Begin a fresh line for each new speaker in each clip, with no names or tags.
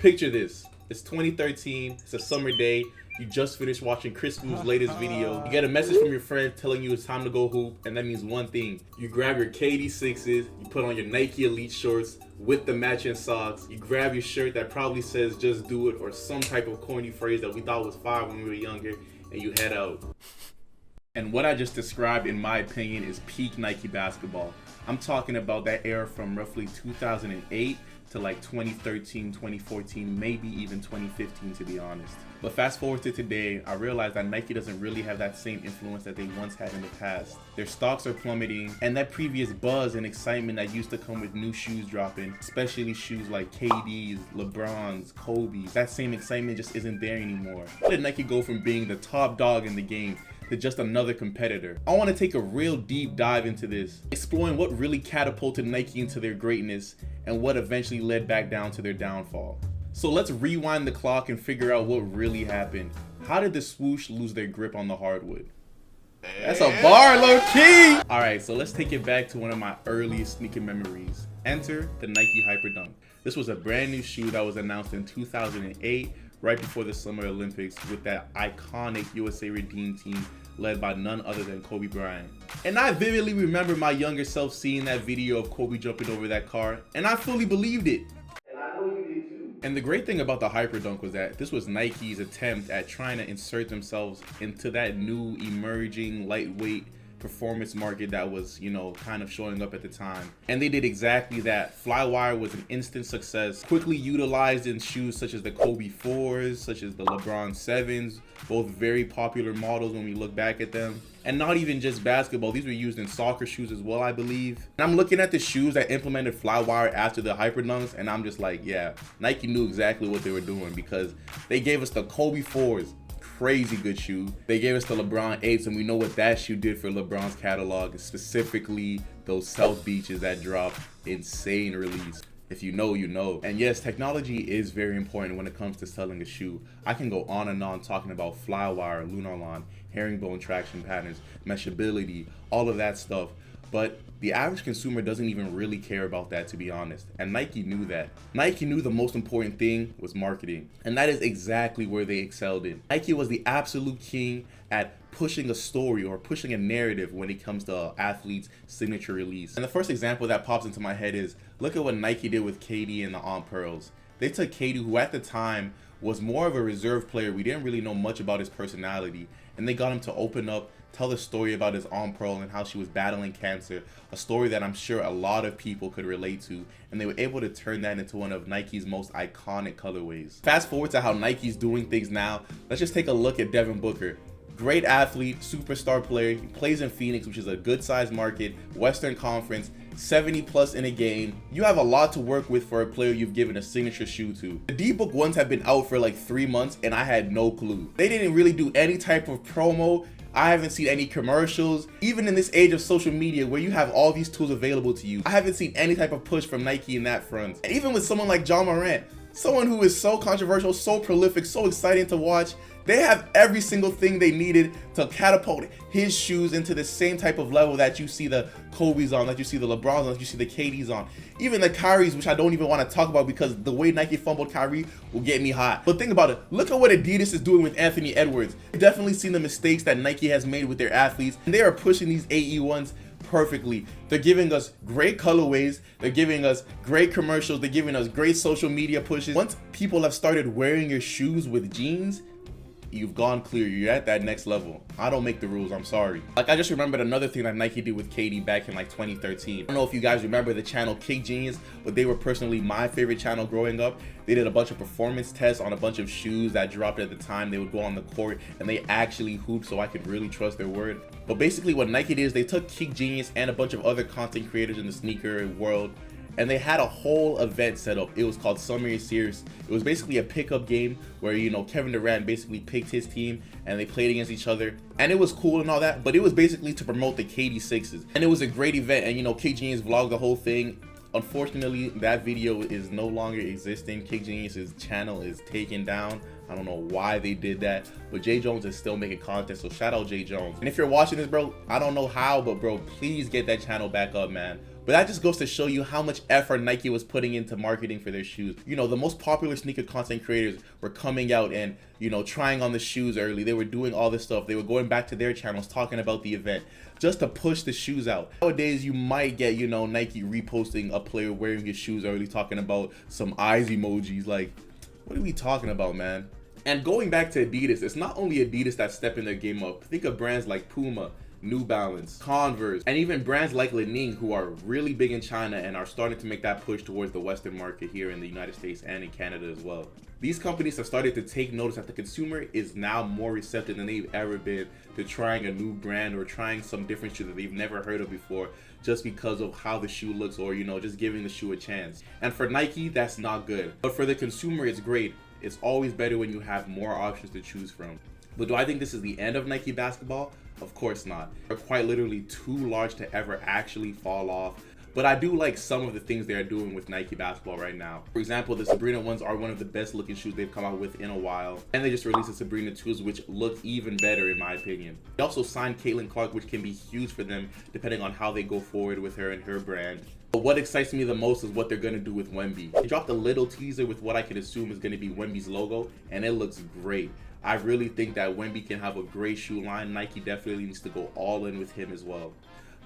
Picture this. It's 2013, it's a summer day. You just finished watching Chris Boo's latest video. You get a message from your friend telling you it's time to go hoop, and that means one thing. You grab your KD6s, you put on your Nike Elite shorts with the matching socks, you grab your shirt that probably says just do it or some type of corny phrase that we thought was fire when we were younger, and you head out. And what I just described, in my opinion, is peak Nike basketball. I'm talking about that era from roughly 2008 to like 2013, 2014, maybe even 2015 to be honest. But fast forward to today, I realized that Nike doesn't really have that same influence that they once had in the past. Their stocks are plummeting, and that previous buzz and excitement that used to come with new shoes dropping, especially shoes like KD's, LeBron's, Kobe's, that same excitement just isn't there anymore. How did Nike go from being the top dog in the game to just another competitor? I want to take a real deep dive into this, exploring what really catapulted Nike into their greatness and what eventually led back down to their downfall. So let's rewind the clock and figure out what really happened. How did the swoosh lose their grip on the hardwood? That's a bar, low key! Alright, so let's take it back to one of my earliest sneaker memories. Enter the Nike Hyperdunk. This was a brand new shoe that was announced in 2008, right before the Summer Olympics, with that iconic USA Redeem team led by none other than Kobe Bryant. And I vividly remember my younger self seeing that video of Kobe jumping over that car, and I fully believed it. And I know you did too. And the great thing about the Hyperdunk was that this was Nike's attempt at trying to insert themselves into that new emerging lightweight performance market that was, kind of showing up at the time. And they did exactly that. Flywire was an instant success, quickly utilized in shoes such as the Kobe 4s, such as the LeBron 7s, both very popular models when we look back at them. And not even just basketball, these were used in soccer shoes as well, I believe. And I'm looking at the shoes that implemented Flywire after the Hyperdunks, and I'm just like, yeah, Nike knew exactly what they were doing, because they gave us the Kobe 4s, crazy good shoe. They gave us the LeBron 8s, and we know what that shoe did for LeBron's catalog, specifically those South Beaches that dropped insane release. If you know, you know. And yes, technology is very important when it comes to selling a shoe. I can go on and on talking about Flywire, Lunarlon, herringbone traction patterns, meshability, all of that stuff. But the average consumer doesn't even really care about that, to be honest. And Nike knew that. Nike knew the most important thing was marketing. And that is exactly where they excelled in. Nike was the absolute king at pushing a story or pushing a narrative when it comes to athletes' signature release. And the first example that pops into my head is, look at what Nike did with KD and the On Pearls. They took KD, who at the time was more of a reserve player. We didn't really know much about his personality. And they got him to open up, tell the story about his On Pearl and how she was battling cancer, a story that I'm sure a lot of people could relate to, and they were able to turn that into one of Nike's most iconic colorways. Fast forward to how Nike's doing things now, let's just take a look at Devin Booker. Great athlete, superstar player, he plays in Phoenix, which is a good sized market, Western Conference, 70 plus in a game. You have a lot to work with for a player you've given a signature shoe to. The D-Book ones have been out for like 3 months and I had no clue. They didn't really do any type of promo. I haven't seen any commercials. Even in this age of social media where you have all these tools available to you, I haven't seen any type of push from Nike in that front. And even with someone like John Morant, someone who is so controversial, so prolific, so exciting to watch, they have every single thing they needed to catapult his shoes into the same type of level that you see the Kobe's on, that you see the LeBron's on, that you see the KD's on. Even the Kyrie's, which I don't even want to talk about because the way Nike fumbled Kyrie will get me hot. But think about it. Look at what Adidas is doing with Anthony Edwards. I've definitely seen the mistakes that Nike has made with their athletes, and they are pushing these AE1s perfectly. They're giving us great colorways, they're giving us great commercials, they're giving us great social media pushes. Once people have started wearing your shoes with jeans, you've gone clear. You're at that next level. I don't make the rules, I'm sorry. Like, I just remembered another thing that Nike did with KD back in like 2013. I don't know if you guys remember the channel Kick Genius, but they were personally my favorite channel growing up. They did a bunch of performance tests on a bunch of shoes that dropped at the time. They would go on the court and they actually hooped, so I could really trust their word. But basically what Nike did is they took Kick Genius and a bunch of other content creators in the sneaker world, and they had a whole event set up. It was called Summer Series. It was basically a pickup game where, Kevin Durant basically picked his team and they played against each other. And it was cool and all that, but it was basically to promote the KD6s. And it was a great event, and Kick Genius vlogged the whole thing. Unfortunately, that video is no longer existing. Kick Genius's channel is taken down. I don't know why they did that, but Jay Jones is still making content, so shout out Jay Jones. And if you're watching this, bro, I don't know how, but bro, please get that channel back up, man. But that just goes to show you how much effort Nike was putting into marketing for their shoes. You know, the most popular sneaker content creators were coming out and, you know, trying on the shoes early. They were doing all this stuff. They were going back to their channels talking about the event just to push the shoes out. Nowadays, you might get, you know, Nike reposting a player wearing his shoes early, talking about some eyes emojis. Like, what are we talking about, man? And going back to Adidas, it's not only Adidas that's stepping their game up. Think of brands like Puma, New Balance, Converse, and even brands like Li-Ning, who are really big in China and are starting to make that push towards the Western market here in the United States and in Canada as well. These companies have started to take notice that the consumer is now more receptive than they've ever been to trying a new brand or trying some different shoe that they've never heard of before just because of how the shoe looks, or, you know, just giving the shoe a chance. And for Nike, that's not good. But for the consumer, it's great. It's always better when you have more options to choose from. But do I think this is the end of Nike basketball? Of course not. They're quite literally too large to ever actually fall off. But I do like some of the things they are doing with Nike basketball right now. For example, the Sabrina ones are one of the best looking shoes they've come out with in a while. And they just released the Sabrina 2s, which look even better in my opinion. They also signed Caitlin Clark, which can be huge for them depending on how they go forward with her and her brand. But what excites me the most is what they're going to do with Wemby. They dropped a little teaser with what I can assume is going to be Wemby's logo, and it looks great. I really think that Wemby can have a great shoe line. Nike definitely needs to go all in with him as well.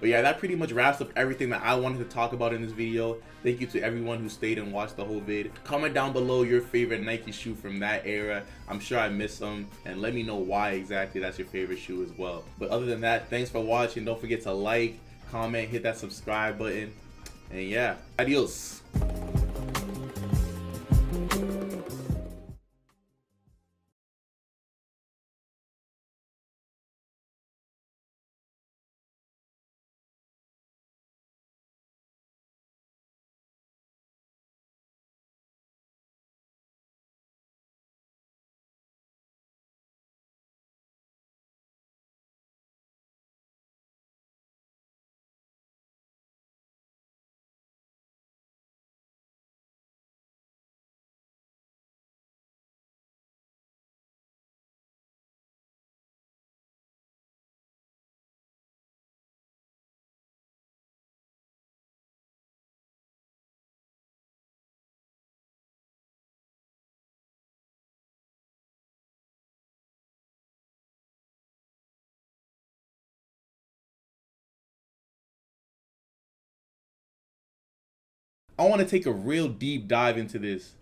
But yeah, that pretty much wraps up everything that I wanted to talk about in this video. Thank you to everyone who stayed and watched the whole vid. Comment down below your favorite Nike shoe from that era. I'm sure I missed some, and let me know why exactly that's your favorite shoe as well. But other than that, thanks for watching. Don't forget to like, comment, hit that subscribe button. And yeah, adios. I want to take a real deep dive into this.